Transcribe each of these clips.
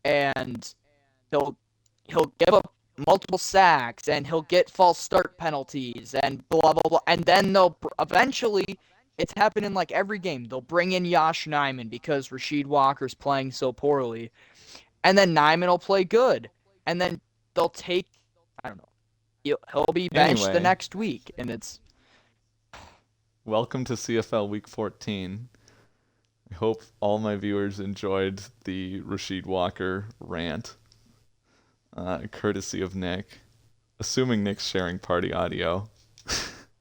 and he'll give up multiple sacks, and he'll get false start penalties, and blah, blah, blah. And then eventually, it's happening like every game. They'll bring in Josh Nijman because Rasheed Walker's playing so poorly. And then Nijman will play good. And then they'll take, I don't know, he'll be benched the Anyway, next week. And it's... welcome to CFL Week 14. I hope all my viewers enjoyed the Rasheed Walker rant, courtesy of Nick. Assuming Nick's sharing party audio.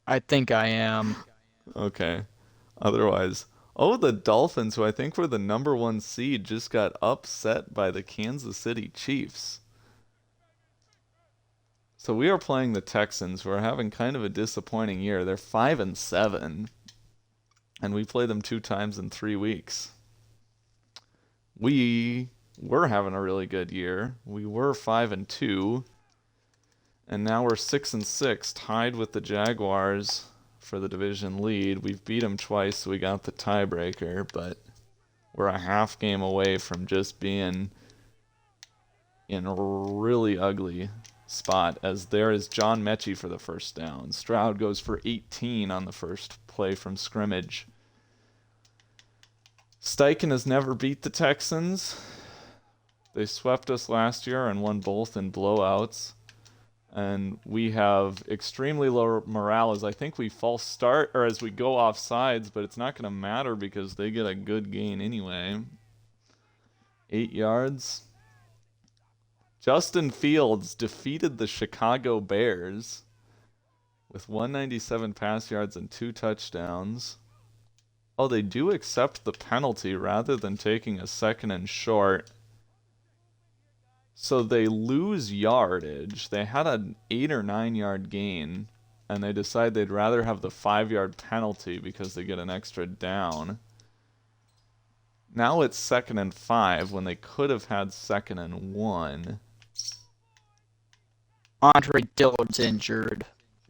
I think I am. Okay. Otherwise, the Dolphins, who I think were the number 1 seed, just got upset by the Kansas City Chiefs. So we are playing the Texans, who are having kind of a disappointing year. They're 5-7, and we play them 2 times in 3 weeks. We were having a really good year. We were 5-2, and now we're 6-6, tied with the Jaguars for the division lead. We've beat them twice, so we got the tiebreaker, but we're a half game away from just being in a really ugly spot, as there is John Mechie for the first down. Stroud goes for 18 on the first play from scrimmage. Steichen has never beat the Texans. They swept us last year and won both in blowouts. And we have extremely low morale as I think we false start, or as we go off sides, but it's not going to matter because they get a good gain anyway. 8 yards. Justin Fields defeated the Chicago Bears with 197 pass yards and 2 touchdowns. Oh, they do accept the penalty rather than taking a 2nd and short. So they lose yardage. They had an 8 or 9 yard gain, and they decide they'd rather have the 5-yard penalty because they get an extra down. Now it's 2nd and 5 when they could have had 2nd and 1. Andre Dillard's injured.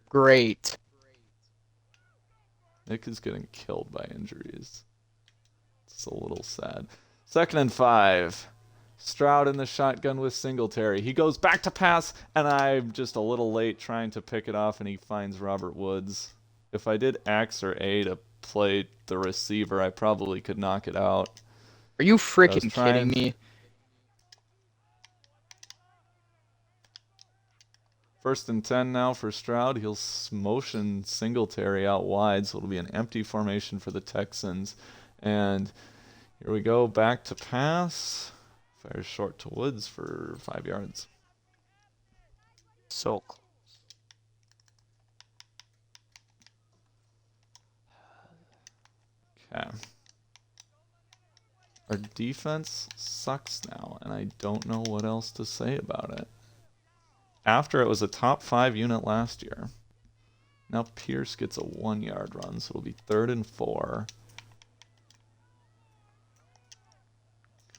Great. Nick is getting killed by injuries. It's a little sad. 2nd and 5. Stroud in the shotgun with Singletary. He goes back to pass, and I'm just a little late trying to pick it off, and he finds Robert Woods. If I did X or A to play the receiver, I probably could knock it out. Are you freaking kidding me? 1st and 10 now for Stroud. He'll motion Singletary out wide, so it'll be an empty formation for the Texans. And here we go, back to pass. Fires short to Woods for 5 yards. So close. Okay. Our defense sucks now, and I don't know what else to say about it. After it was a top 5 unit last year. Now Pierce gets a 1-yard run, so it'll be 3rd and 4.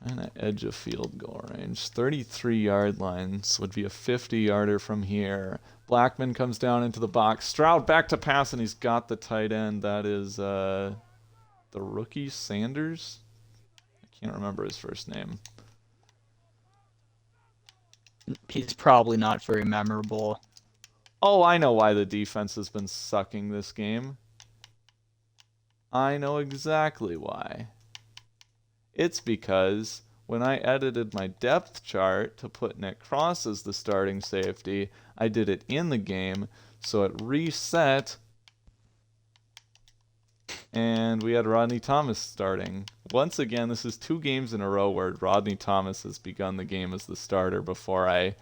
Kind of edge of field goal range. 33-yard lines would be a 50-yarder from here. Blackman comes down into the box. Stroud back to pass, and he's got the tight end. That is the rookie Sanders. I can't remember his first name. He's probably not very memorable. Oh, I know why the defense has been sucking this game. I know exactly why. It's because when I edited my depth chart to put Nick Cross as the starting safety, I did it in the game, so it reset, and we had Rodney Thomas starting. Once again, this is 2 games in a row where Rodney Thomas has begun the game as the starter before I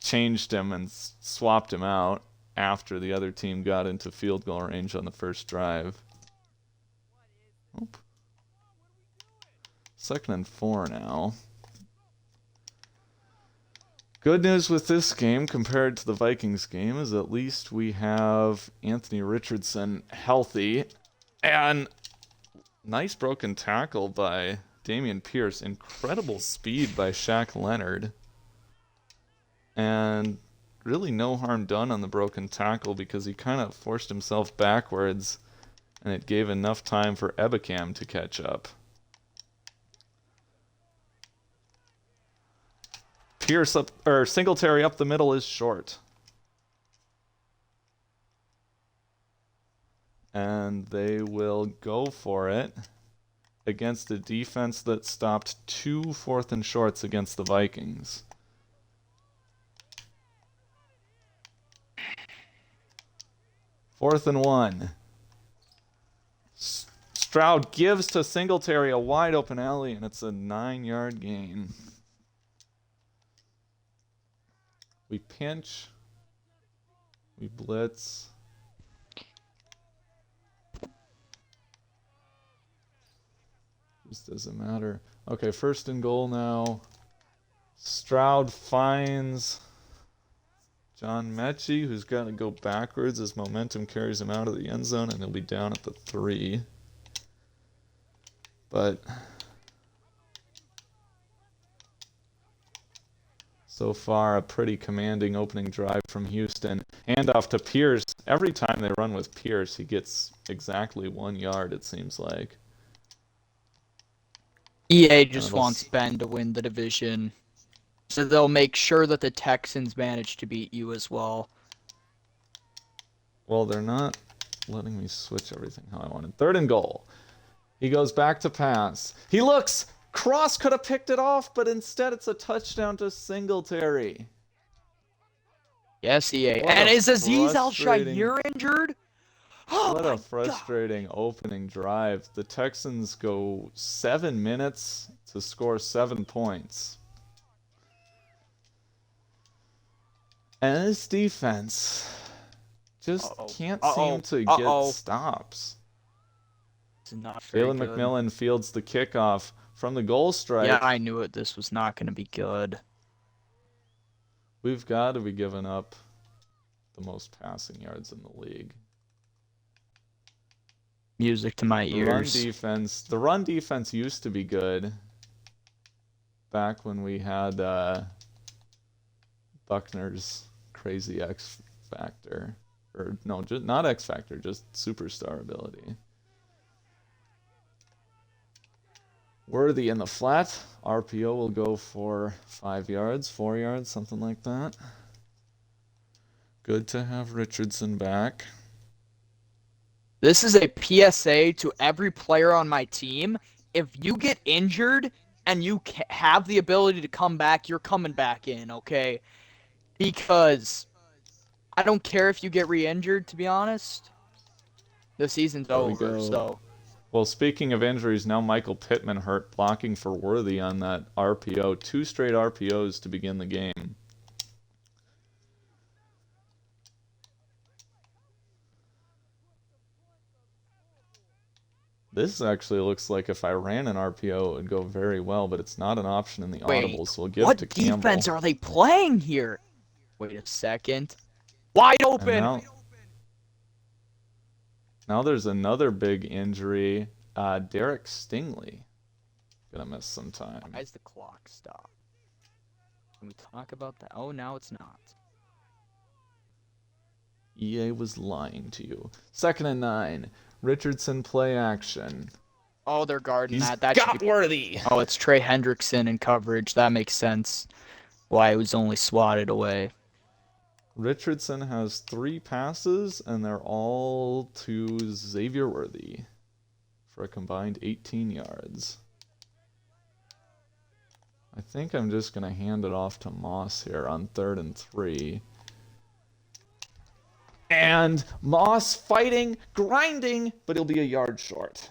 changed him and swapped him out after the other team got into field goal range on the first drive. Oop. 2nd and 4 now. Good news with this game compared to the Vikings game is at least we have Anthony Richardson healthy. And nice broken tackle by Dameon Pierce. Incredible speed by Shaq Leonard. And really no harm done on the broken tackle because he kind of forced himself backwards and it gave enough time for Ebikam to catch up. Pierce up, or Singletary up the middle is short. And they will go for it against a defense that stopped 2 4th and shorts against the Vikings. Fourth and 1. Stroud gives to Singletary a wide open alley, and it's a 9-yard gain. We pinch. We blitz. Just doesn't matter. Okay, 1st and goal now. Stroud finds John Mechie, who's got to go backwards as momentum carries him out of the end zone, and he'll be down at the 3. But so far, a pretty commanding opening drive from Houston. Handoff to Pierce. Every time they run with Pierce, he gets exactly 1 yard, it seems like. EA just wants Ben to win the division. So they'll make sure that the Texans manage to beat you as well. Well, they're not letting me switch everything how I wanted. 3rd and goal. He goes back to pass. He looks. Cross could have picked it off, but instead it's a touchdown to Singletary. Yes, EA. And is Azeez Al-Shaair injured? Oh, what a frustrating opening drive. The Texans go 7 minutes to score 7 points. And this defense just can't seem to get stops. Jalen McMillan fields the kickoff from the goal strike. Yeah, I knew it. This was not going to be good. We've got to be giving up the most passing yards in the league. Music to my ears. The run defense used to be good back when we had Buckner's crazy X Factor. Or, no, just not X Factor, just superstar ability. Worthy in the flat. RPO will go for 5 yards, 4 yards, something like that. Good to have Richardson back. This is a PSA to every player on my team. If you get injured and you have the ability to come back, you're coming back in, okay? Because I don't care if you get re-injured, to be honest. The season's over, so... Well, speaking of injuries, now Michael Pittman hurt, blocking for Worthy on that RPO. 2 straight RPOs to begin the game. This actually looks like if I ran an RPO, it would go very well, but it's not an option in the audible, so we'll give it to Campbell. What defense are they playing here? Wait a second. Wide open! Now there's another big injury. Derek Stingley. Gonna miss some time. Why is the clock stop? Can we talk about that? Oh, now it's not. EA was lying to you. 2nd and 9. Richardson play action. Oh, they're guarding that. That should be Worthy. Oh, it's Trey Hendrickson in coverage. That makes sense. Why it was only swatted away. Richardson has 3 passes, and they're all to Xavier Worthy for a combined 18 yards. I think I'm just going to hand it off to Moss here on 3rd and 3. And Moss fighting, grinding, but he'll be a yard short.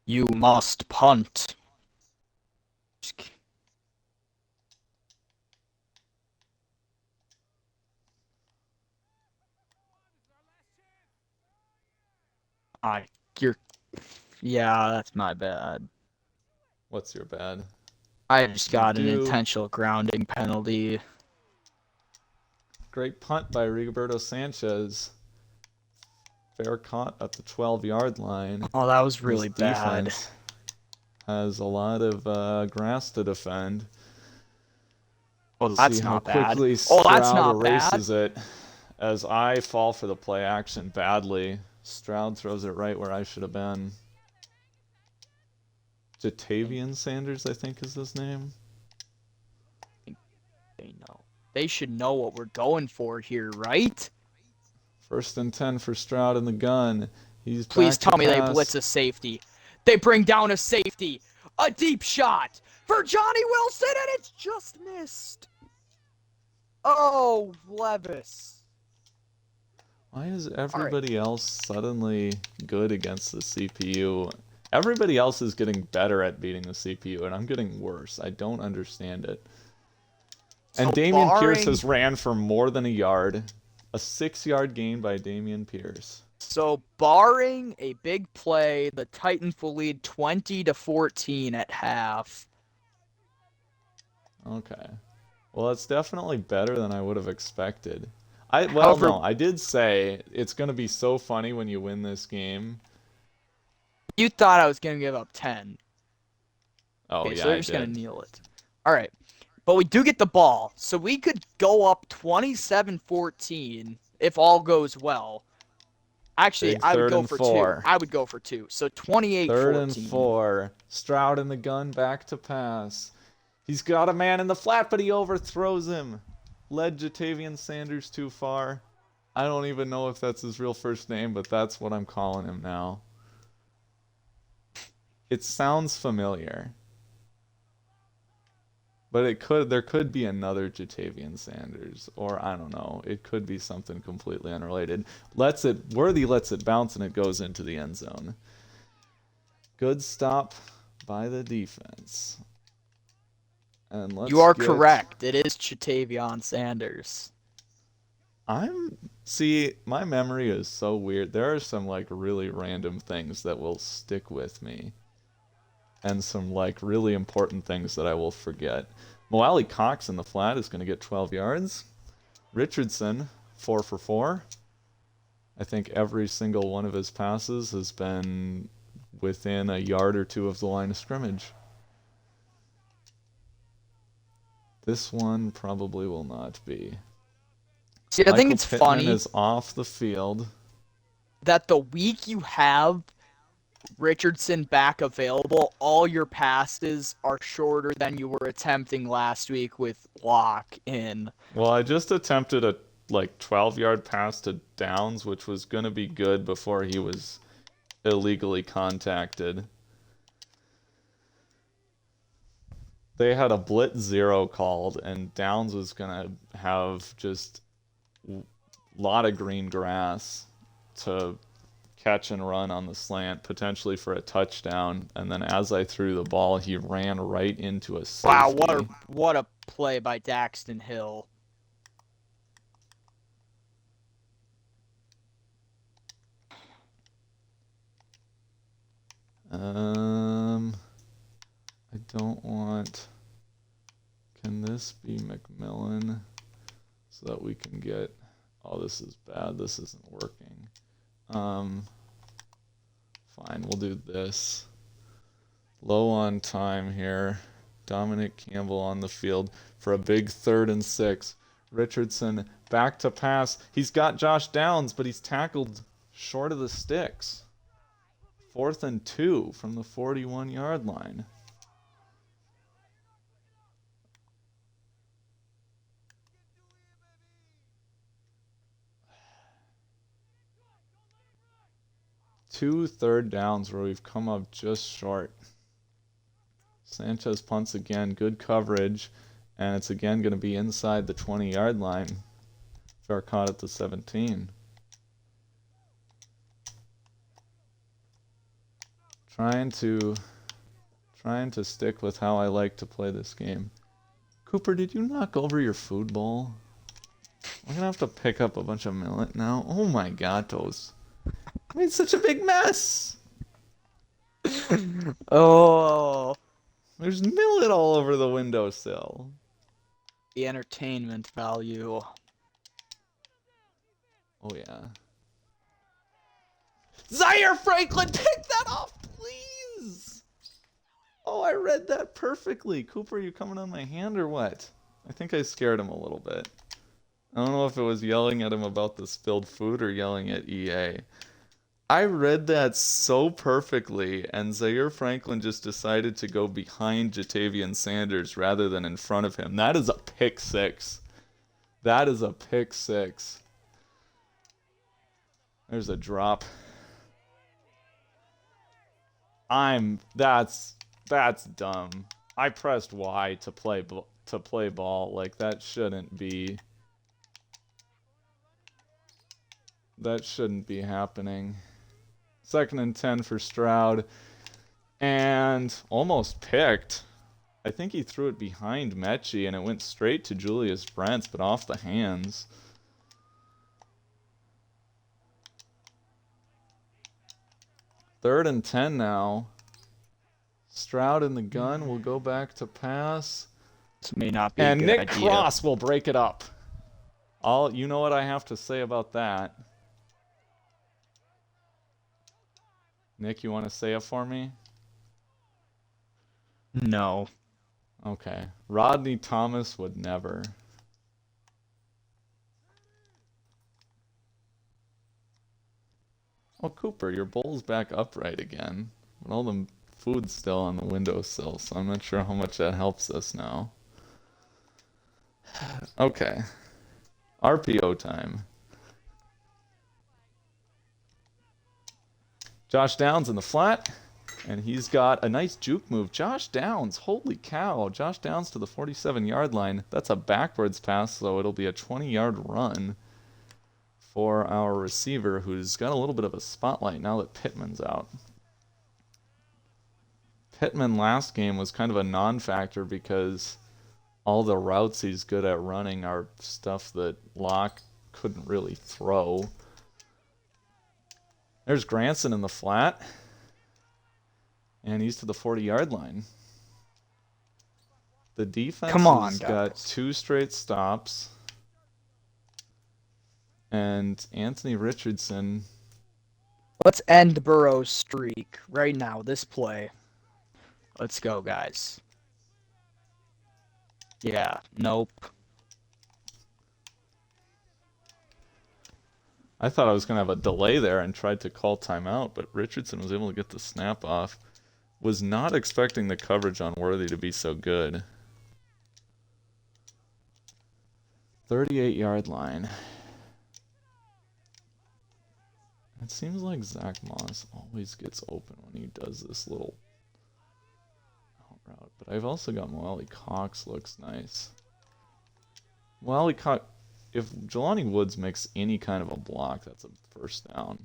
You must punt. Yeah, that's my bad. What's your bad? I just got an intentional grounding penalty. Great punt by Rigoberto Sanchez. Fair caught at the 12-yard line. Oh, that was really bad. Defense has a lot of grass to defend. Oh, that's not bad. Oh, that's not bad. Erases it as I fall for the play action badly. Stroud throws it right where I should have been. Jatavian Sanders, I think is his name. They know. They should know what we're going for here, right? 1st and 10 for Stroud in the gun. He's Please back to tell me they pass. blitz a safety. They bring down a safety. A deep shot for Johnny Wilson, and it's just missed. Oh, Levis. Why is everybody else suddenly good against the CPU? Everybody else is getting better at beating the CPU, and I'm getting worse. I don't understand it. And So Dameon Pierce has ran for more than a yard. A 6-yard gain by Dameon Pierce. So barring a big play, the Titans will lead 20-14 at half. Okay. Well, that's definitely better than I would have expected. However, no, I did say it's going to be so funny when you win this game. You thought I was going to give up 10. Oh, Okay, yeah, so they're just going to kneel it. All right. But we do get the ball, so we could go up 27-14 if all goes well. Actually, Big I would third go and for 4. 2. I would go for 2. So 28-14. 3rd and 4. Stroud in the gun, back to pass. He's got a man in the flat, but he overthrows him. Led Jatavian Sanders too far. I don't even know if that's his real first name, but that's what I'm calling him now. It sounds familiar. But there could be another Jatavian Sanders, or I don't know. It could be something completely unrelated. Worthy lets it bounce, and it goes into the end zone. Good stop by the defense. And You are correct. It is Jatavian Sanders. See, my memory is so weird. There are some like really random things that will stick with me. And some like really important things that I will forget. Mo Alley-Cox in the flat is going to get 12 yards. Richardson, 4 for 4. I think every single one of his passes has been within a yard or two of the line of scrimmage. This one probably will not be. See, I think it's funny is off the field. That the week you have Richardson back available, all your passes are shorter than you were attempting last week with Locke in. Well, I just attempted a 12-yard pass to Downs, which was going to be good before he was illegally contacted. They had a blitz 0 called, and Downs was going to have just a lot of green grass to catch and run on the slant, potentially for a touchdown. And then as I threw the ball, he ran right into a safety. Wow, what a play by Daxton Hill. I don't want... Can this be McMillan so that we can get... Oh, this is bad. This isn't working. Fine, we'll do this. Low on time here. Dominic Campbell on the field for a big 3rd and 6. Richardson back to pass. He's got Josh Downs, but he's tackled short of the sticks. 4th and 2 from the 41-yard line. Two 3rd downs where we've come up just short. Sanchez punts again, good coverage, and it's again going to be inside the 20-yard line. Fair caught at the 17. Trying to stick with how I like to play this game. Cooper, did you knock over your food bowl? I'm gonna have to pick up a bunch of millet now. Oh my gatos. I made such a big mess. Oh. There's millet all over the windowsill. The entertainment value. Oh yeah. Zaire Franklin, pick that off, please! Oh, I read that perfectly. Cooper, you coming on my hand or what? I think I scared him a little bit. I don't know if it was yelling at him about the spilled food or yelling at EA. I read that so perfectly, and Zaire Franklin just decided to go behind Jatavian Sanders rather than in front of him. That is a pick six. That is a pick six. There's a drop. That's dumb. I pressed Y to play ball. Like that shouldn't be happening. 2nd and 10 for Stroud. And almost picked. I think he threw it behind Mechie and it went straight to Julius Brents, but off the hands. Third and 10 now. Stroud in the gun will go back to pass. This may not be and a good Nick idea. Cross will break it up. You know what I have to say about that. Nick, you want to say it for me? No. Okay. Rodney Thomas would never. Oh, Cooper, your bowl's back upright again. But all the food's still on the windowsill, so I'm not sure how much that helps us now. Okay. RPO time. Josh Downs in the flat, and he's got a nice juke move. Josh Downs, holy cow. Josh Downs to the 47-yard line. That's a backwards pass, so it'll be a 20-yard run for our receiver, who's got a little bit of a spotlight now that Pittman's out. Pittman last game was kind of a non-factor because all the routes he's good at running are stuff that Locke couldn't really throw. There's Granson in the flat. And he's to the 40-yard line. The defense has got 2 straight stops. And Anthony Richardson. Let's end Burrow's streak right now, this play. Let's go, guys. Yeah, nope. I thought I was going to have a delay there and tried to call timeout, but Richardson was able to get the snap off. Was not expecting the coverage on Worthy to be so good. 38-yard line. It seems like Zach Moss always gets open when he does this little out route. But I've also got Moali Cox looks nice. Moali Cox, if Jelani Woods makes any kind of a block, that's a first down.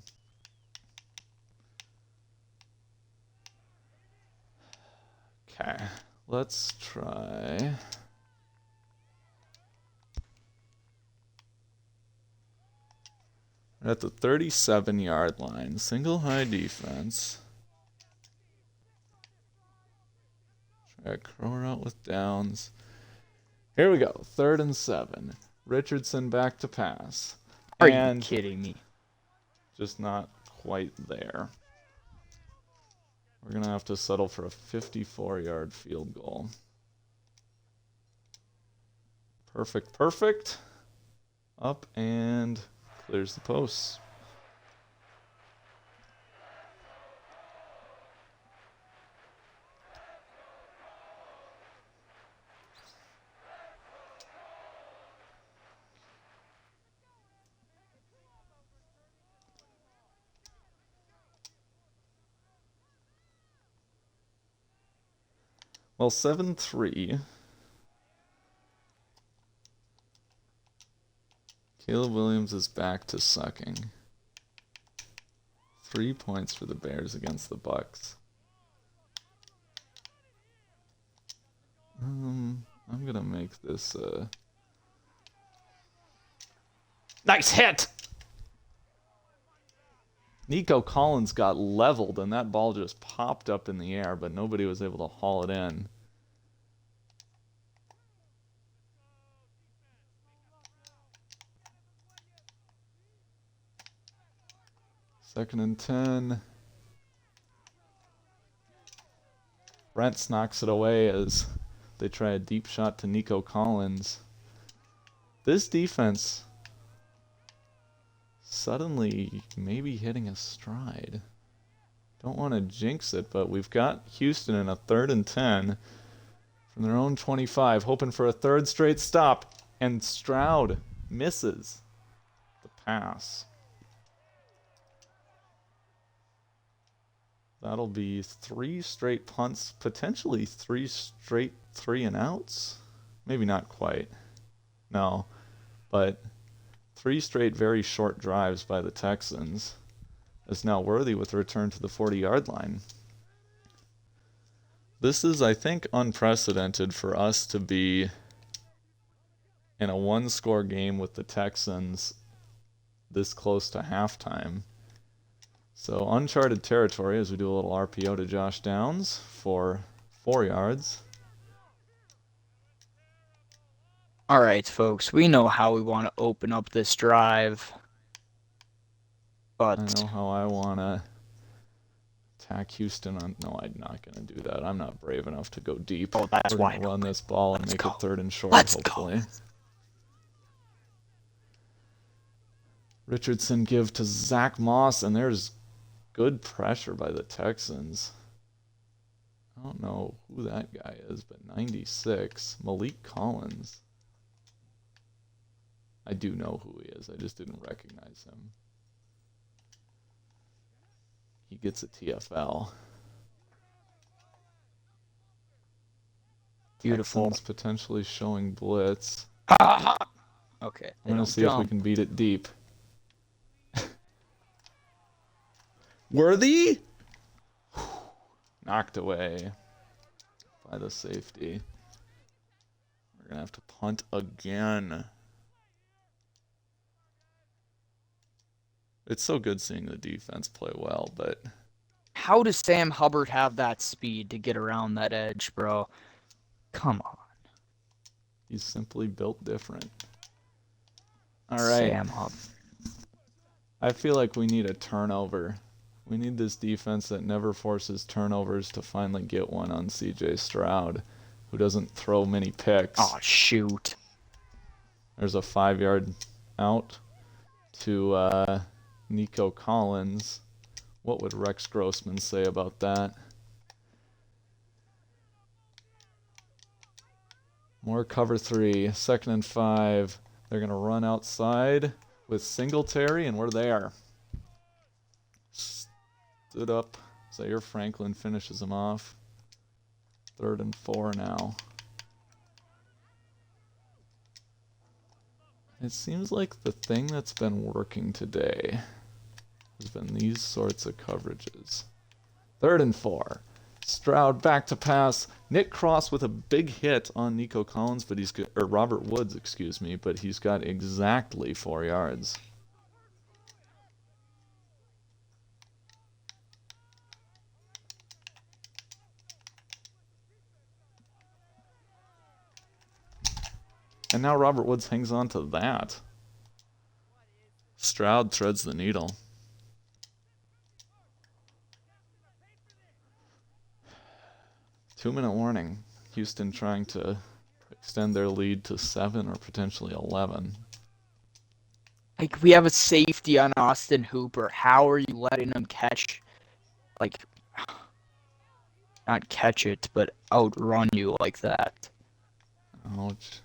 Okay, let's try. We're at the 37-yard line. Single high defense. Try a crow route with Downs. Here we go. 3rd and 7. Richardson back to pass. Are you kidding me? Just not quite there. We're going to have to settle for a 54-yard field goal. Perfect. Up and clears the posts. Well, 7-3. Caleb Williams is back to sucking. 3 points for the Bears against the Bucks. I'm gonna make this a nice hit. Nico Collins got leveled and that ball just popped up in the air, but nobody was able to haul it in. Second and 10. Brents knocks it away as they try a deep shot to Nico Collins. This defense suddenly maybe hitting a stride. Don't want to jinx it, but we've got Houston in a 3rd and 10 from their own 25, hoping for a 3rd straight stop, and Stroud misses the pass. That'll be 3 straight punts, potentially 3 straight 3-and-outs. Maybe not quite. No, but 3 straight very short drives by the Texans is now Worthy with a return to the 40-yard line. This is, I think, unprecedented for us to be in a 1-score game with the Texans this close to halftime. So uncharted territory as we do a little RPO to Josh Downs for 4 yards. All right, folks, we know how we want to open up this drive. But I know how I want to attack Houston. No, I'm not going to do that. I'm not brave enough to go deep. Oh, that's We're why going to run this ball and make it 3rd and short, hopefully. Richardson give to Zach Moss, and there's good pressure by the Texans. I don't know who that guy is, but 96, Malik Collins. I do know who he is. I just didn't recognize him. He gets a TFL. Beautiful. Texans potentially showing blitz. Okay. I'm going to see if we can beat it deep. Worthy? Knocked away by the safety. We're going to have to punt again. It's so good seeing the defense play well, but... How does Sam Hubbard have that speed to get around that edge, bro? Come on. He's simply built different. All right. Sam Hubbard. I feel like we need a turnover. We need this defense that never forces turnovers to finally get one on CJ Stroud, who doesn't throw many picks. Oh, shoot. There's a 5-yard out to Nico Collins. What would Rex Grossman say about that? More cover 3. 2nd and 5. They're going to run outside with Singletary, and we're there. Stood up. Zaire Franklin finishes him off. 3rd and 4 now. It seems like the thing that's been working today has been these sorts of coverages. 3rd and 4. Stroud back to pass. Nick Cross with a big hit on Nico Collins, but he's got, or Robert Woods, excuse me, but he's got exactly 4 yards. And now Robert Woods hangs on to that. Stroud threads the needle. Two-minute warning. Houston trying to extend their lead to 7 or potentially 11. Like, we have a safety on Austin Hooper. How are you letting him catch, like, not catch it, but outrun you like that? Ouch.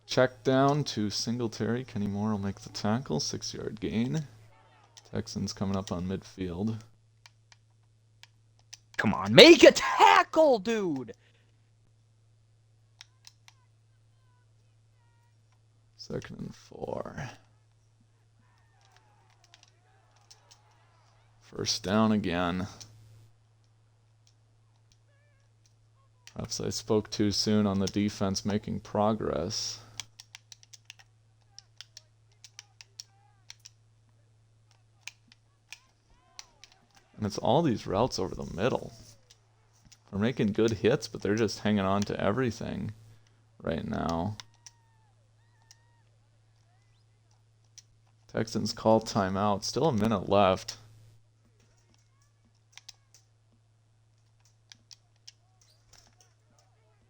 Check down to Singletary. Kenny Moore will make the tackle. 6-yard gain. Texans coming up on midfield. Come on, make a tackle, dude! 2nd and 4. First down again. Perhaps I spoke too soon on the defense making progress. And it's all these routes over the middle. We're making good hits, but they're just hanging on to everything right now. Texans call timeout. Still a minute left.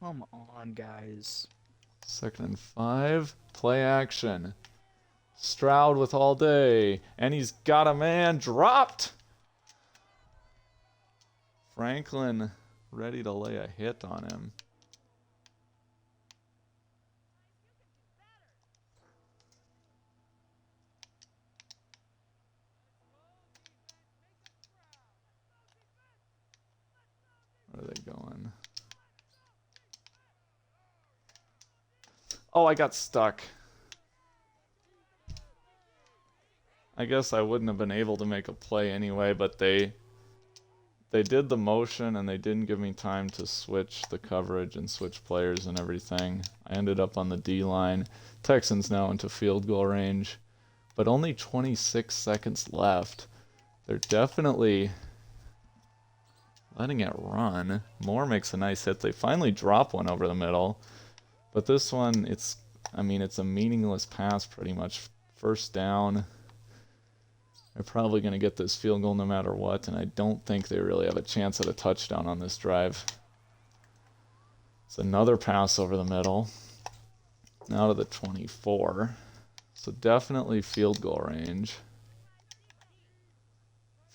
Come on, guys. 2nd and 5. Play action. Stroud with all day. And he's got a man dropped. Franklin ready to lay a hit on him. Where are they going? Oh, I got stuck. I guess I wouldn't have been able to make a play anyway, but they did the motion and they didn't give me time to switch the coverage and switch players and everything. I ended up on the D line. Texans now into field goal range, but only 26 seconds left. They're definitely letting it run. Moore makes a nice hit. They finally drop one over the middle, but this one, it's a meaningless pass pretty much. First down. They're probably going to get this field goal no matter what, and I don't think they really have a chance at a touchdown on this drive. It's another pass over the middle. Now to the 24. So definitely field goal range.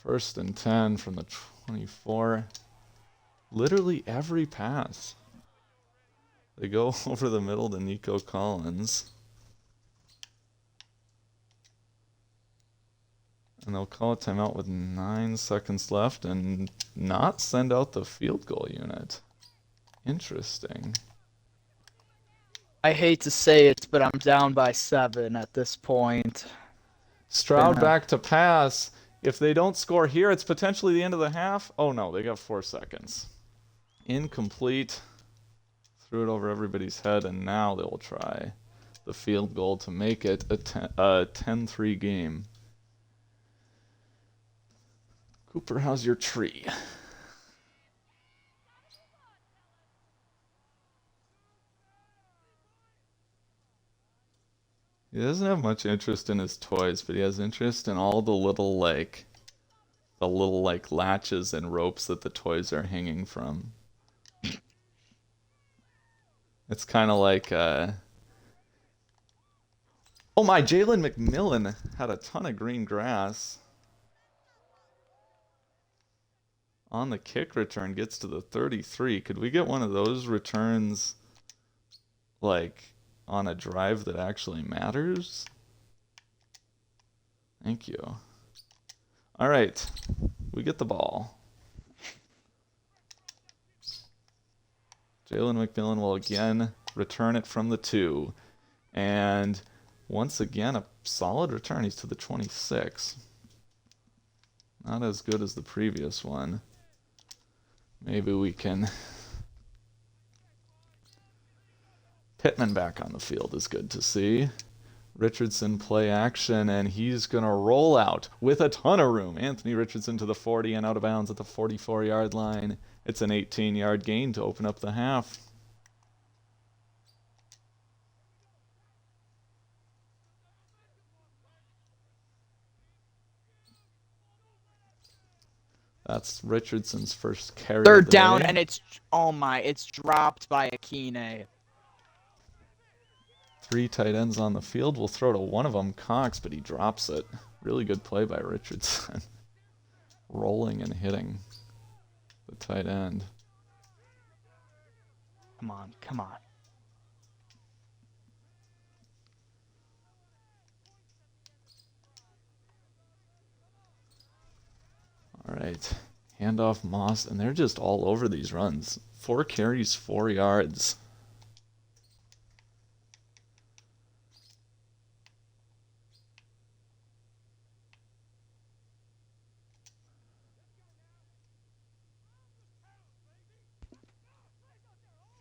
1st and 10 from the 24. Literally every pass. They go over the middle to Nico Collins. And they'll call a timeout with 9 seconds left and not send out the field goal unit. Interesting. I hate to say it, but I'm down by 7 at this point. Stroud back to pass. If they don't score here, it's potentially the end of the half. Oh no, they got 4 seconds. Incomplete. Threw it over everybody's head, and now they'll try the field goal to make it a 10-3 game. Cooper, how's your tree? He doesn't have much interest in his toys, but he has interest in all the little latches and ropes that the toys are hanging from. It's kind of like oh my, Jalen McMillan had a ton of green grass. On the kick return, gets to the 33. Could we get one of those returns, like, on a drive that actually matters? Thank you. All right, we get the ball. Jalen McMillan will again return it from the 2. And once again, a solid return. He's to the 26. Not as good as the previous one. Maybe we can... Pittman back on the field is good to see. Richardson play action, and he's going to roll out with a ton of room. Anthony Richardson to the 40 and out of bounds at the 44-yard line. It's an 18-yard gain to open up the half. That's Richardson's first carry. Third down, and it's dropped by Akine. 3 tight ends on the field. We'll throw to one of them, Cox, but he drops it. Really good play by Richardson. Rolling and hitting the tight end. Come on, come on. All right, handoff Moss, and they're just all over these runs. 4 carries, 4 yards.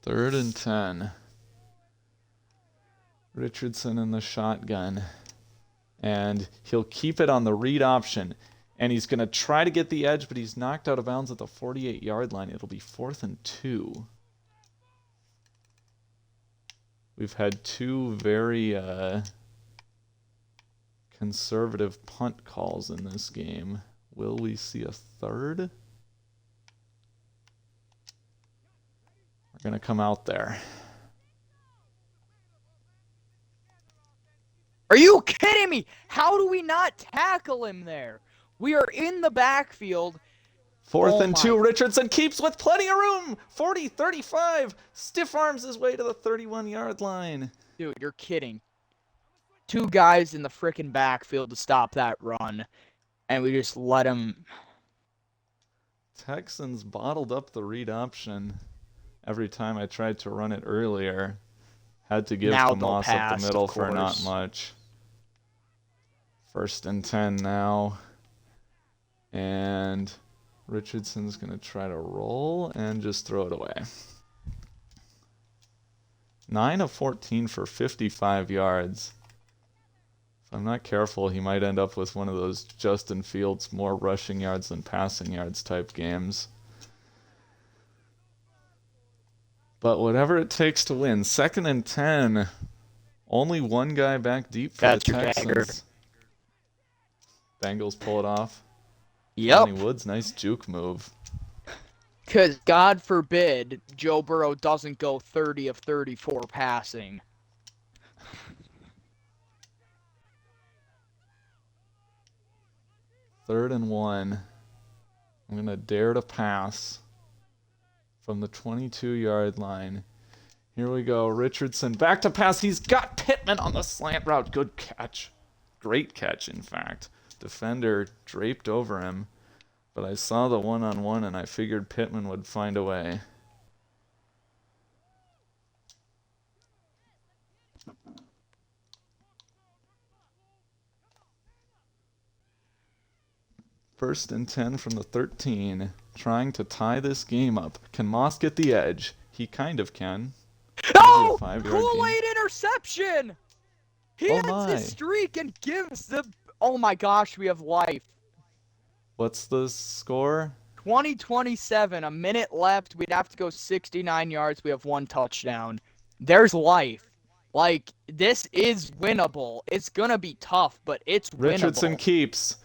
Third and 10. Richardson in the shotgun. And he'll keep it on the read option. And he's going to try to get the edge, but he's knocked out of bounds at the 48-yard line. It'll be 4th and 2. We've had 2 very conservative punt calls in this game. Will we see a third? We're going to come out there. Are you kidding kidding me? How do we not tackle him there? We are in the backfield. Fourth and 2, Richardson keeps with plenty of room. 40, 35, stiff arms his way to the 31-yard line. Dude, you're kidding. 2 guys in the frickin' backfield to stop that run, and we just let him. Texans bottled up the read option every time I tried to run it earlier. Had to give to Moss up the middle for not much. 1st and 10 now. And Richardson's going to try to roll and just throw it away. 9 of 14 for 55 yards. If I'm not careful, he might end up with one of those Justin Fields more rushing yards than passing yards type games. But whatever it takes to win. 2nd and 10. Only one guy back deep for the Texans. Bengals pull it off. Yep. Johnny Woods, nice juke move. Because, God forbid, Joe Burrow doesn't go 30 of 34 passing. Third and 1. I'm going to dare to pass from the 22-yard line. Here we go. Richardson back to pass. He's got Pittman on the slant route. Good catch. Great catch, in fact. Defender draped over him. But I saw the one-on-one, and I figured Pittman would find a way. First and 10 from the 13. Trying to tie this game up. Can Moss get the edge? He kind of can. Oh! Kool-Aid interception! He ends his streak and gives the... Oh my gosh, we have life. What's the score? 20-27. A minute left. We'd have to go 69 yards. We have 1 touchdown. There's life. Like, this is winnable. It's gonna be tough, but it's winnable. Richardson keeps.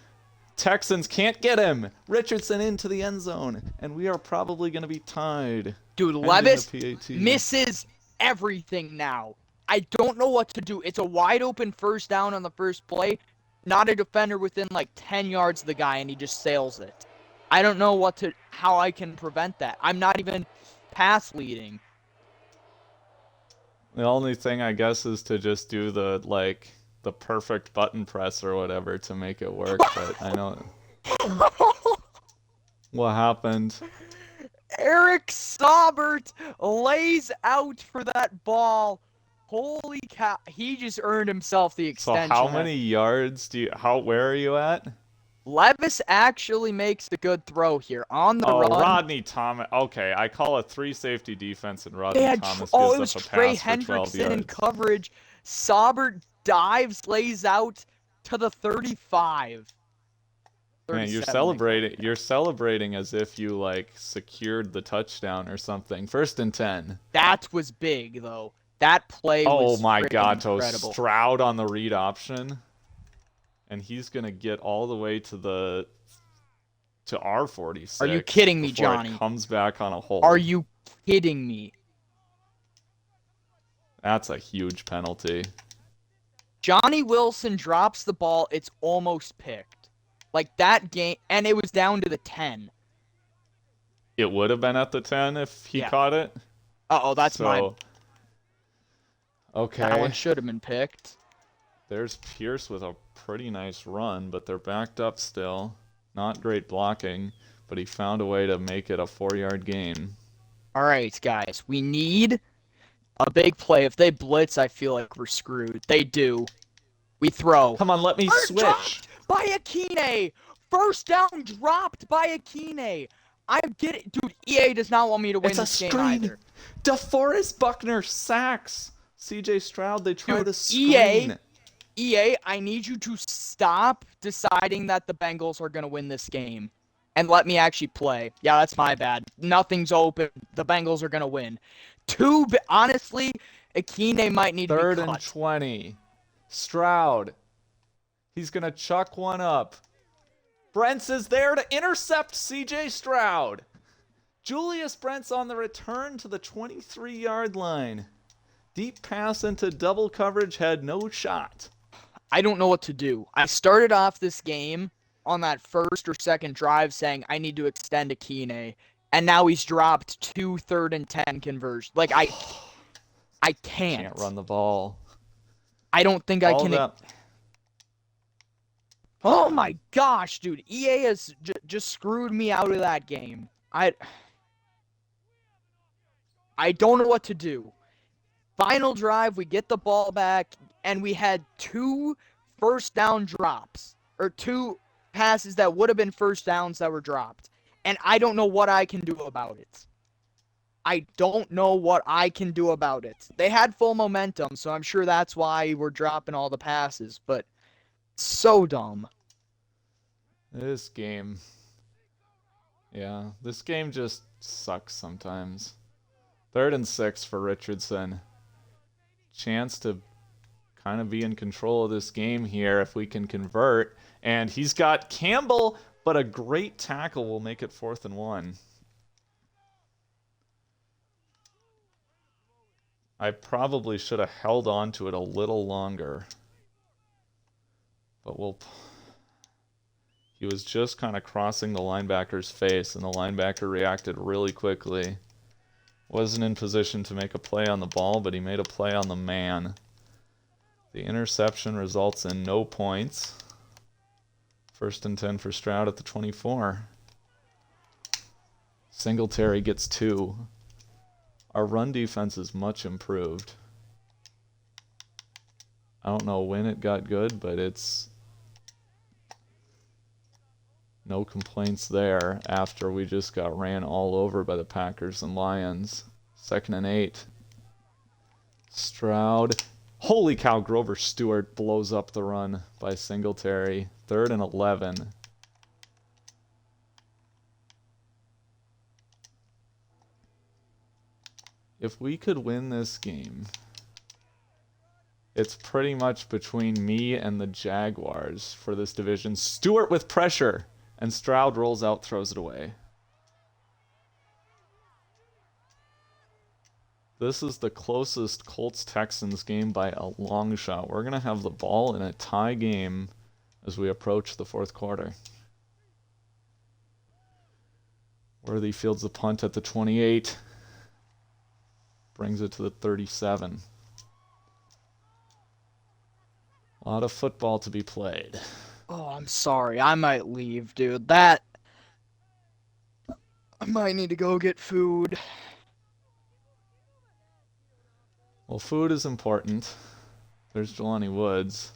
Texans can't get him. Richardson into the end zone, and we are probably going to be tied. Dude, Levis misses everything now. I don't know what to do. It's a wide open first down on the first play. Not a defender within like 10 yards of the guy, and he just sails it. I don't know how I can prevent that. I'm not even pass leading. The only thing I guess is to just do the perfect button press or whatever to make it work, but I know what happened. Eric Saubert lays out for that ball. Holy cow, he just earned himself the extension. So how many yards where are you at? Levis actually makes the good throw here on the run. Rodney Thomas. Okay, I call a 3-safety defense, and Rodney Thomas gives it was up a Trey pass for 12 Hendrickson yards. in coverage. Saubert dives, lays out to the 35. Man, you're celebrating. You're celebrating as if you secured the touchdown or something. 1st and 10. That was big though. That play was incredible. Stroud on the read option, and he's gonna get all the way to our 46. Are you kidding me, Johnny? It comes back on a hold. Are you kidding me? That's a huge penalty. Johnny Wilson drops the ball. It's almost picked. Like that game, and it was down to the 10. It would have been at the 10 if he caught it. That's mine. Okay. That one should have been picked. There's Pierce with a pretty nice run, but they're backed up still. Not great blocking, but he found a way to make it a 4-yard gain. All right, guys. We need a big play. If they blitz, I feel like we're screwed. They do. We throw. Come on, let me switch. Dropped by Akine. First down dropped by Akine. I get it. Dude, EA does not want me to win this game either. DeForest Buckner sacks CJ Stroud. They try to screen. EA, I need you to stop deciding that the Bengals are going to win this game and let me actually play. Yeah, that's my bad. Nothing's open. The Bengals are going to win. Honestly, Akine might need to be cut. 3rd and 20. Stroud. He's going to chuck one up. Brents is there to intercept CJ Stroud. Julius Brents on the return to the 23-yard line. Deep pass into double coverage, had no shot. I don't know what to do. I started off this game on that first or second drive saying I need to extend Akine, and now he's dropped 2 third and 10 conversions. Like I Can't can't. run the ball. I don't think I All can. that. Oh my gosh, dude! EA has just screwed me out of that game. I don't know what to do. Final drive, we get the ball back, and we had 2 first down drops, or 2 passes that would have been first downs that were dropped. And I don't know what I can do about it. I don't know what I can do about it. They had full momentum, so I'm sure that's why we're dropping all the passes, but so dumb. This game. Yeah, this game just sucks sometimes. 3rd and 6 for Richardson. Chance to kind of be in control of this game here if we can convert. And he's got Campbell, but a great tackle will make it 4th and 1. I probably should have held on to it a little longer. But he was just kind of crossing the linebacker's face, and the linebacker reacted really quickly. Wasn't in position to make a play on the ball, but he made a play on the man. The interception results in no points. 1st and 10 for Stroud at the 24. Singletary gets 2. Our run defense is much improved. I don't know when it got good, but it's no complaints there after we just got ran all over by the Packers and Lions. 2nd and 8. Stroud. Holy cow, Grover Stewart blows up the run by Singletary. 3rd and 11. If we could win this game, it's pretty much between me and the Jaguars for this division. Stewart with pressure, and Stroud rolls out, throws it away. This is the closest Colts-Texans game by a long shot. We're going to have the ball in a tie game as we approach the 4th quarter. Worthy fields the punt at the 28. Brings it to the 37. A lot of football to be played. Oh, I'm sorry. I might leave, dude. I might need to go get food. Well, food is important. There's Jelani Woods.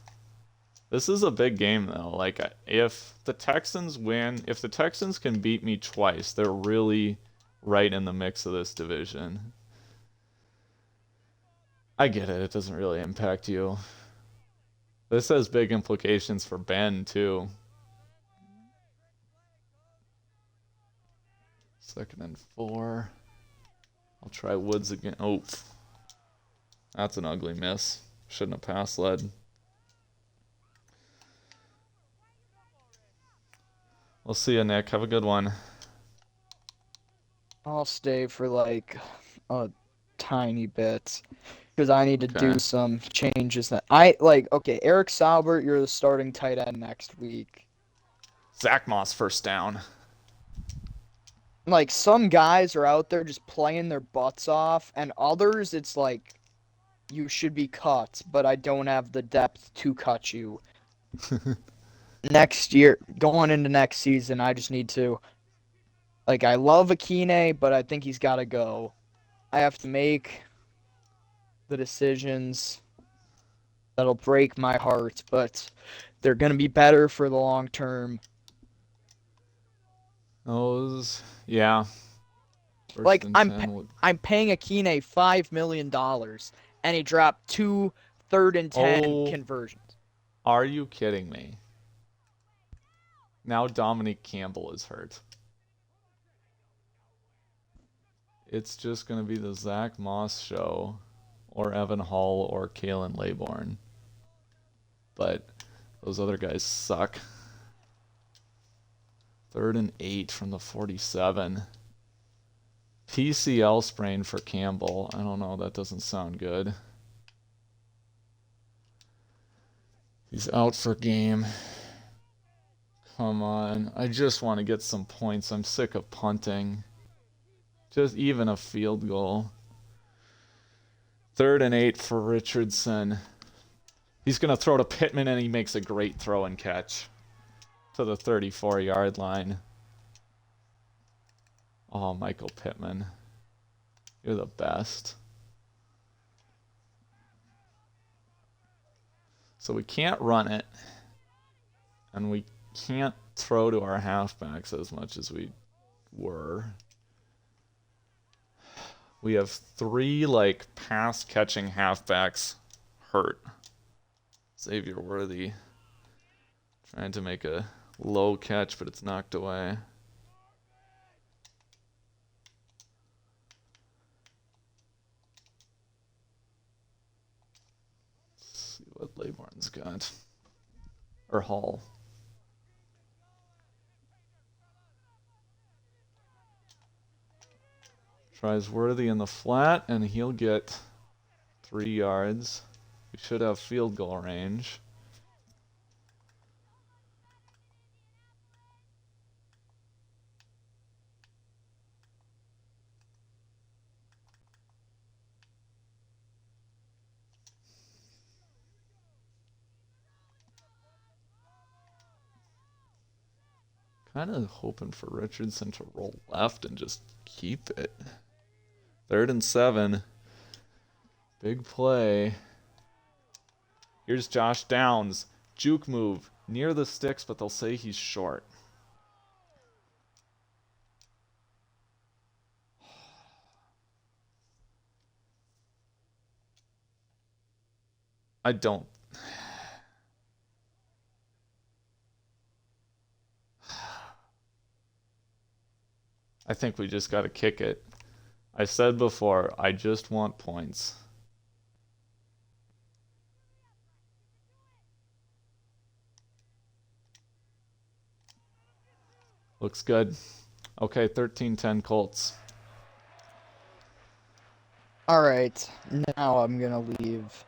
This is a big game, though. Like, if the Texans win, if the Texans can beat me twice, they're really right in the mix of this division. I get it. It doesn't really impact you. This has big implications for Ben, too. 2nd and 4. I'll try Woods again. Oh, that's an ugly miss. Shouldn't have pass led. We'll see you, Nick. Have a good one. I'll stay for like a tiny bit because I need to do some changes that okay, Eric Saubert, you're the starting tight end next week. Zach Moss 1st down. Like, some guys are out there just playing their butts off, and others it's like you should be cut, but I don't have the depth to cut you. Next year, going into next season, I just need to, like, I love Akine, but I think he's got to go. I have to make the decisions that'll break my heart, but they're going to be better for the long term. Those, yeah. Like, I'm paying Akine $5 million, and he dropped 2 3rd and 10 conversions. Are you kidding me? Now Dominique Campbell is hurt. It's just going to be the Zach Moss show, or Evan Hall, or Kalen Laybourne. But those other guys suck. 3rd and 8 from the 47. PCL sprain for Campbell. I don't know, that doesn't sound good. He's out for game. Come on. I just want to get some points. I'm sick of punting. Just even a field goal. 3rd and 8 for Richardson. He's going to throw to Pittman, and he makes a great throw and catch to the 34-yard line. Oh, Michael Pittman. You're the best. So we can't run it, and we can't throw to our halfbacks as much as we were. We have 3 pass-catching halfbacks hurt. Xavier Worthy trying to make a low catch, but it's knocked away. Let's see what Laybourne's got. Or Hall. Tries Worthy in the flat, and he'll get 3 yards. We should have field goal range. Kind of hoping for Richardson to roll left and just keep it. 3rd and 7. Big play. Here's Josh Downs. Juke move. Near the sticks, but they'll say he's short. I don't. I think we just got to kick it. I said before, I just want points. Looks good. Okay, 13-10 Colts. All right, now I'm gonna leave.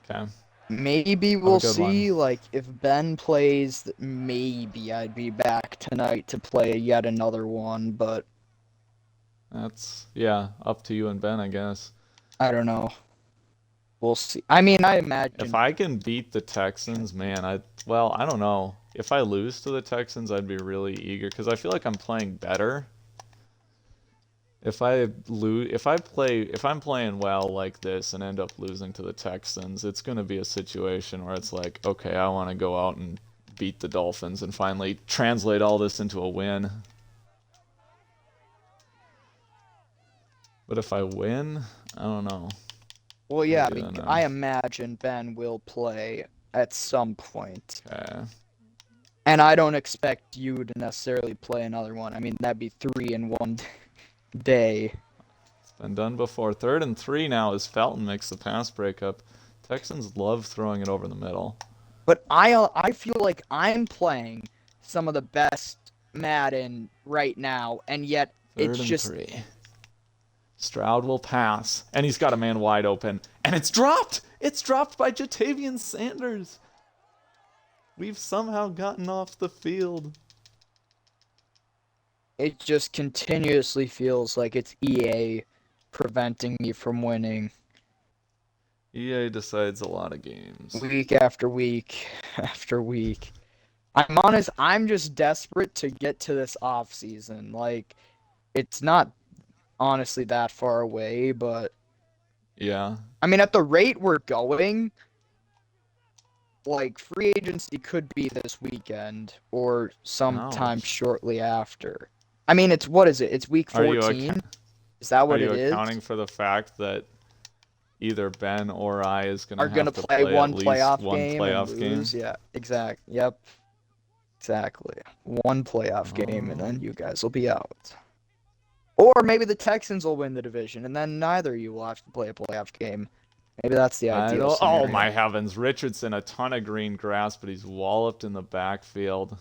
Okay. Maybe we'll see, if Ben plays, maybe I'd be back tonight to play yet another one, but... That's, yeah, up to you and Ben, I guess. I don't know. We'll see. I mean, I imagine... If I can beat the Texans, man, I don't know. If I lose to the Texans, I'd be really eager, because I feel like I'm playing better. If I'm playing well like this and end up losing to the Texans, it's going to be a situation where it's like, okay, I want to go out and beat the Dolphins and finally translate all this into a win. But if I win, I don't know. Well, yeah, I imagine Ben will play at some point. Okay. And I don't expect you to necessarily play another one. I mean, that'd be 3 in one day. It's been done before. 3rd and 3 now as Felton makes the pass breakup. Texans love throwing it over the middle. But I feel like I'm playing some of the best Madden right now, and yet it's just... 3rd. Stroud will pass, and he's got a man wide open, and it's dropped! It's dropped by Jatavian Sanders! We've somehow gotten off the field. It just continuously feels like it's EA preventing me from winning. EA decides a lot of games. Week after week after week. I'm honest, I'm just desperate to get to this off season. Like, it's not honestly that far away, but yeah. I mean, at the rate we're going, like, free agency could be this weekend or sometime shortly after. I mean, what is it? It's week 14? Is that what it is? Are you accounting for the fact that either Ben or I is going to have to play one at least playoff one game playoff game? Lose? Yeah, exactly. Yep. Exactly. One playoff game, and then you guys will be out. Or maybe the Texans will win the division, and then neither of you will have to play a playoff game. Maybe that's the ideal scenario. Oh, my heavens. Richardson, a ton of green grass, but he's walloped in the backfield.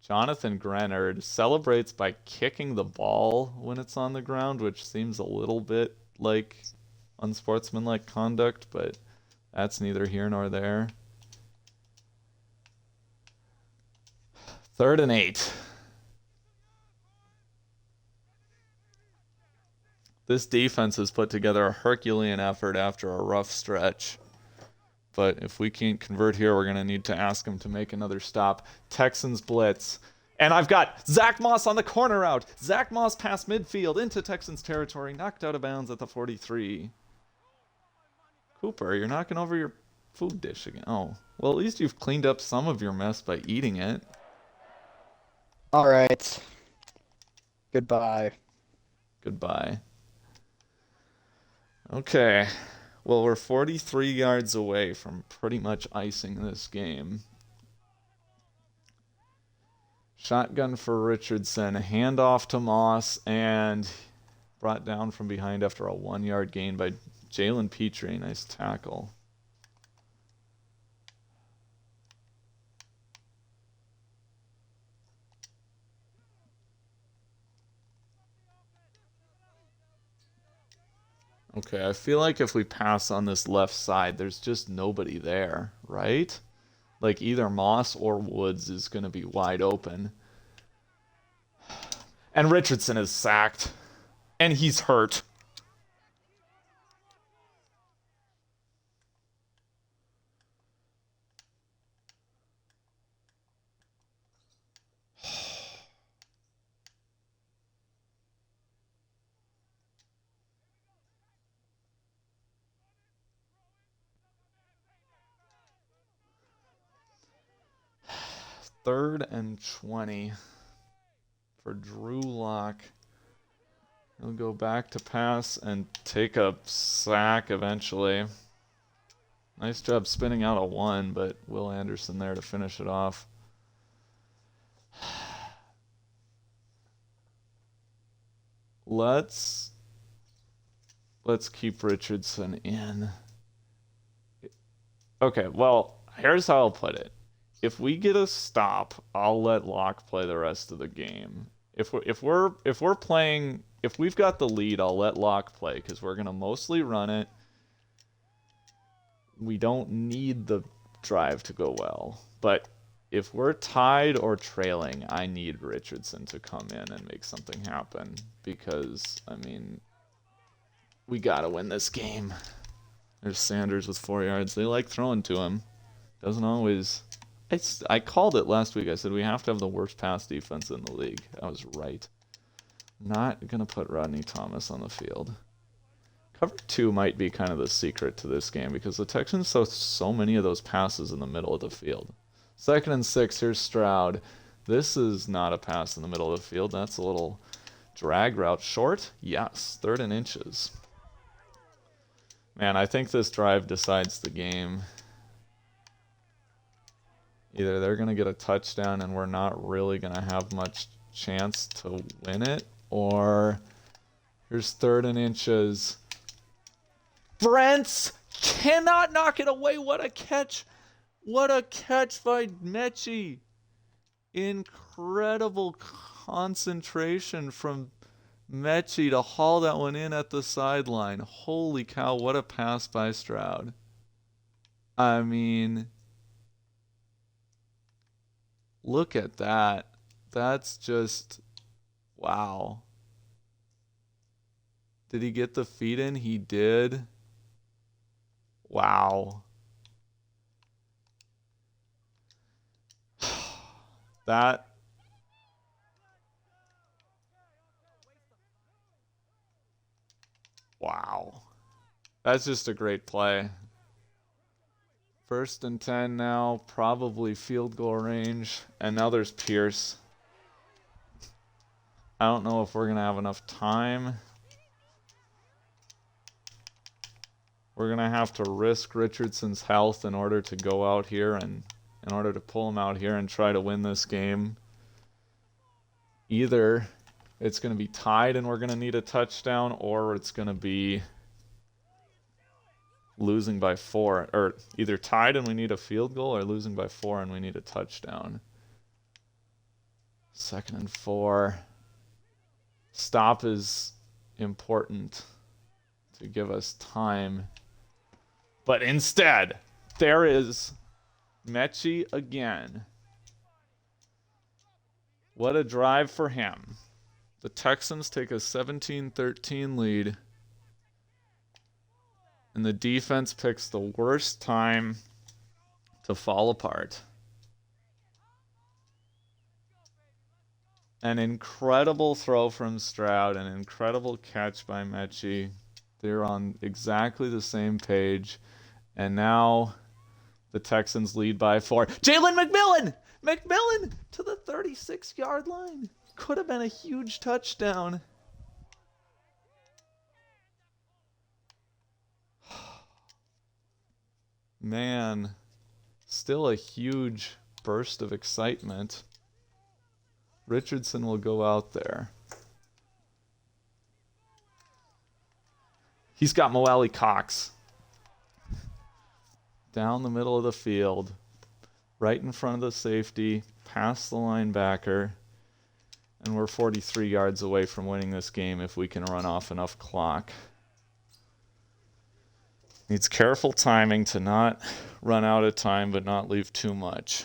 Jonathan Grenard celebrates by kicking the ball when it's on the ground, which seems a little bit like unsportsmanlike conduct, but that's neither here nor there. 3rd and 8. This defense has put together a Herculean effort after a rough stretch. But if we can't convert here, we're going to need to ask them to make another stop. Texans blitz. And I've got Zach Moss on the corner route. Zach Moss past midfield into Texans territory, knocked out of bounds at the 43. Cooper, you're knocking over your food dish again. Oh, well, at least you've cleaned up some of your mess by eating it. All right. Goodbye. Goodbye. Okay. Well, we're 43 yards away from pretty much icing this game. Shotgun for Richardson, handoff to Moss, and brought down from behind after a 1-yard gain by Jalen Petrie. Nice tackle. Okay, I feel like if we pass on this left side, there's just nobody there, right? Like either Moss or Woods is going to be wide open. And Richardson is sacked. And he's hurt. Third and 20 for Drew Lock. He'll go back to pass and take a sack eventually. Nice job spinning out a 1, but Will Anderson there to finish it off. Let's keep Richardson in. Okay, well, here's how I'll put it. If we get a stop, I'll let Locke play the rest of the game. If we've got the lead, I'll let Locke play because we're gonna mostly run it. We don't need the drive to go well, but if we're tied or trailing, I need Richardson to come in and make something happen because I mean, we gotta win this game. There's Sanders with 4 yards. They like throwing to him. Doesn't always. I called it last week. I said we have to have the worst pass defense in the league. I was right. Not going to put Rodney Thomas on the field. Cover 2 might be kind of the secret to this game because the Texans throw so many of those passes in the middle of the field. 2nd and 6, here's Stroud. This is not a pass in the middle of the field. That's a little drag route. Short? Yes. 3rd and inches. Man, I think this drive decides the game. Either they're going to get a touchdown and we're not really going to have much chance to win it, or here's 3rd and inches. Brents cannot knock it away. What a catch. What a catch by Mechie. Incredible concentration from Mechie to haul that one in at the sideline. Holy cow, what a pass by Stroud. I mean, look at that. That's just, wow. Did he get the feet in? He did. Wow. That. Wow. That's just a great play. 1st and 10 now, probably field goal range. And now there's Pierce. I don't know if we're going to have enough time. We're going to have to risk Richardson's health in order to go out here and in order to pull him out here and try to win this game. Either it's going to be tied and we're going to need a touchdown, or it's going to be losing by 4, or either tied and we need a field goal, or losing by 4 and we need a touchdown. 2nd and 4. Stop is important to give us time. But instead, there is Mechie again. What a drive for him. The Texans take a 17-13 lead. And the defense picks the worst time to fall apart. An incredible throw from Stroud, an incredible catch by Mechie. They're on exactly the same page. And now the Texans lead by 4. Jalen McMillan! McMillan to the 36-yard line. Could have been a huge touchdown. Man, still a huge burst of excitement. Richardson will go out there. He's got Moali Cox down the middle of the field, right in front of the safety, past the linebacker, and we're 43 yards away from winning this game if we can run off enough clock. Needs careful timing to not run out of time but not leave too much.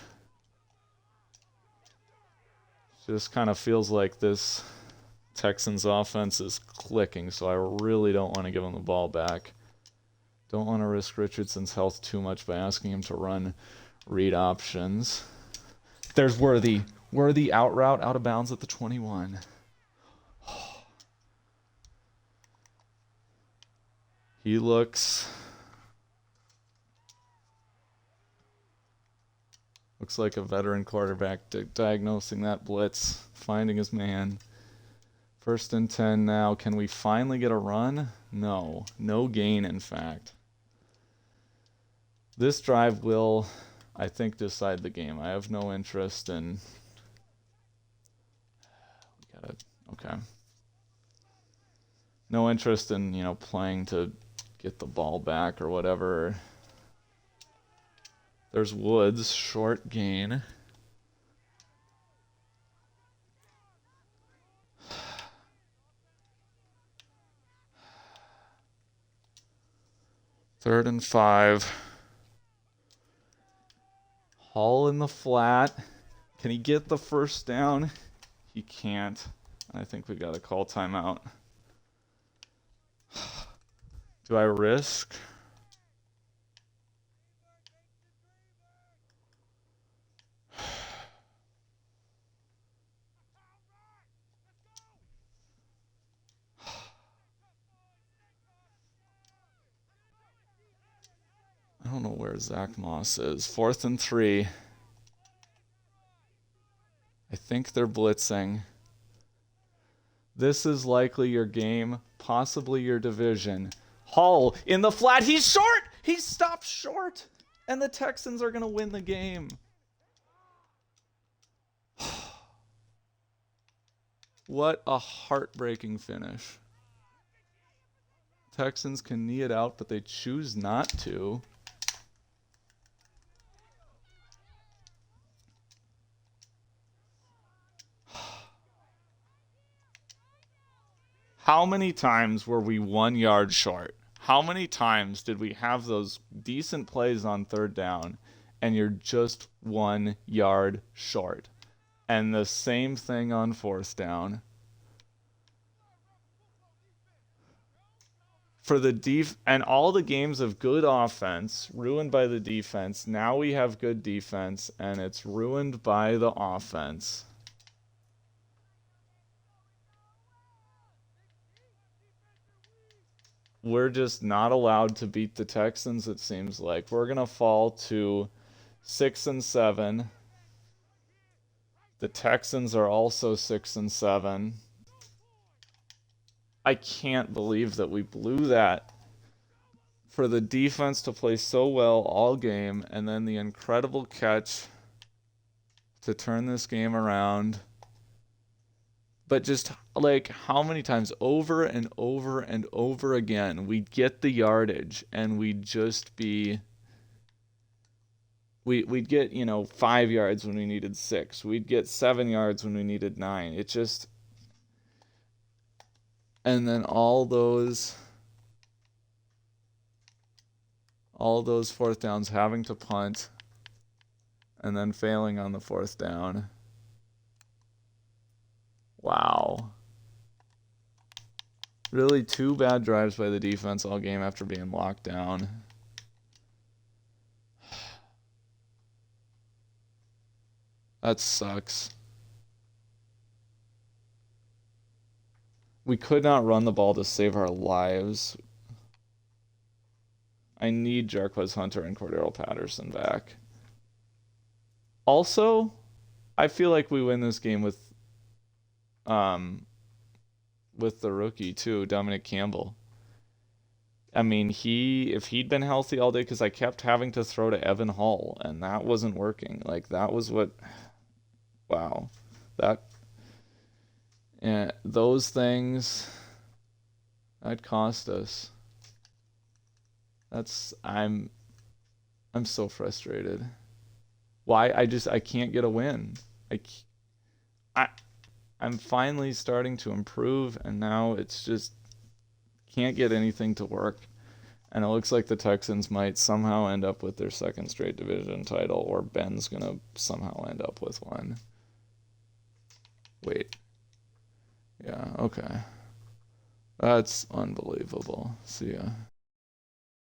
Just kind of feels like this Texans offense is clicking, so I really don't want to give him the ball back. Don't want to risk Richardson's health too much by asking him to run read options. There's Worthy. Worthy out route, out of bounds at the 21. He looks like a veteran quarterback diagnosing that blitz, finding his man. 1st and 10 now. Can we finally get a run? No. No gain, in fact. This drive will, I think, decide the game. I have no interest in... Okay. No interest in, playing to get the ball back or whatever. There's Woods, short gain. Third and 5. Hall in the flat. Can he get the first down? He can't. I think we got to call timeout. Do I risk? I don't know where Zach Moss is. 4th and 3. I think they're blitzing. This is likely your game, possibly your division. Hall in the flat. He's short. He stopped short. And the Texans are going to win the game. What a heartbreaking finish. Texans can knee it out, but they choose not to. How many times were we 1 yard short? How many times did we have those decent plays on 3rd down and you're just 1 yard short? And the same thing on 4th down. For the and all the games of good offense ruined by the defense. Now we have good defense and it's ruined by the offense. We're just not allowed to beat the Texans, it seems like. We're going to fall to 6 and 7. The Texans are also 6 and 7. I can't believe that we blew that. For the defense to play so well all game, and then the incredible catch to turn this game around. But just like how many times over and over and over again we'd get the yardage and we'd just be we'd get 5 yards when we needed 6. We'd get 7 yards when we needed 9. It just, and then all those 4th downs having to punt and then failing on the 4th down. Wow. Really 2 bad drives by the defense all game after being locked down. That sucks. We could not run the ball to save our lives. I need Jarquez Hunter and Cordero Patterson back. Also, I feel like we win this game with the rookie too, Dominic Campbell. I mean, if he'd been healthy all day, because I kept having to throw to Evan Hall, and that wasn't working. Like, that was what, wow. Those things, that cost us. I'm so frustrated. Why? I can't get a win. I'm finally starting to improve, and now it's just can't get anything to work. And it looks like the Texans might somehow end up with their 2nd straight division title, or Ben's gonna somehow end up with one. Wait. Yeah, okay. That's unbelievable. See ya.